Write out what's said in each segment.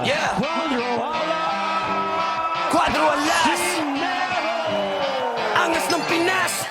Yeah. Cuadro Alas, angas ng Pinas.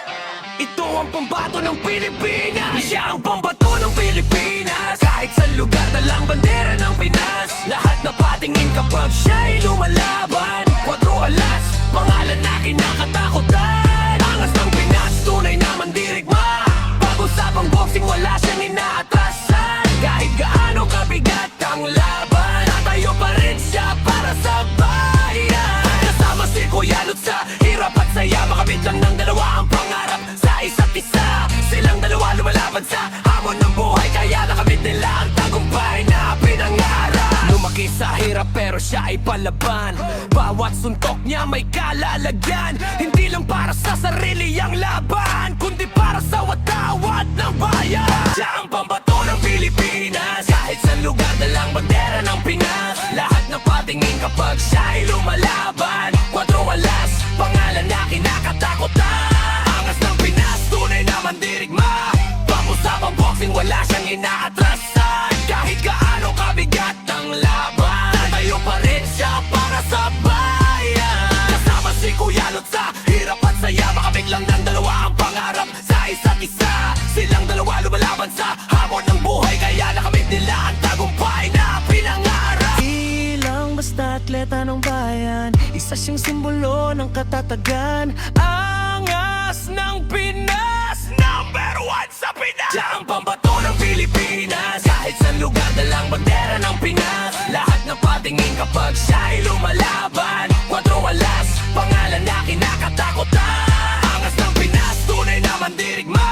Ito ang pambato ng Pilipinas. Siya ang pambato ng Pilipinas. Kahit sa lugar na lang bandera ng Pinas. Lahat na patingin kapag siya'y lumalaban. Cuadro Alas, pangalan na kinakatakutan. Angas ng Pinas, tunay na mandirigma. Pag-usapang boxing, wala siyang inaatrasan. Kahit gaano kabigat ang laban, tatayo pa rin siya para sa bayan. Kasama si Kuya Lutz sa hirap at saya. Makamit lang ng dalawa ang pangarap sa isa't isa. Silang dalawa lumalaban sa hamon ng buhay, kaya nakamit nila ang tagumpay na pinangarap. Lumaki sa hirap pero siya ay palaban. Bawat suntok niya may kalalagyan. Hindi lang para sa sarili ang laban, kundi para sa watawat ng bayan. Siya ang pambato ng Pilipinas. Kahit sa lugar na lang bandera ng Pinas. Lahat na patingin kapag siya'y lumalaban. Cuadro Alas, pangalan na kinakatakutan. Angas ng Pinas, tunay na mandirigma. Pag-usapang boxing, wala siyang inaatrasan. Kahit gaano kabigat ang laban, tatayo pa rin siya para sa bayan. Kasama si Kuya Lutz sa hirap at saya. Makabiglang ng dalawa ang pangarap sa isa't isa. Silang dalawa lumalaban sa hamon ng buhay, kaya nakamit nila ang tagumpay na pinangarap. Ilang basta atleta ng bayan, isa siyang simbolo ng katatagan. Angas ng Pinas, number 1 sa Pinas. Siya ang pambato ng Pilipinas. Kahit sa lugar na lang bandera ng Pinas. Lahat na patingin kapag siya'y lumalaban. Cuadro Alas, pangalan na kinakatakutan. Angas ng Pinas, tunay na mandirigma.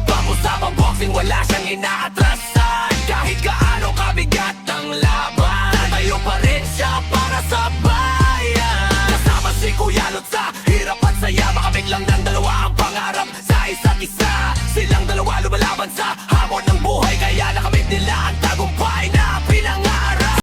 Pag-usapang boxing, wala siyang inaatrasan.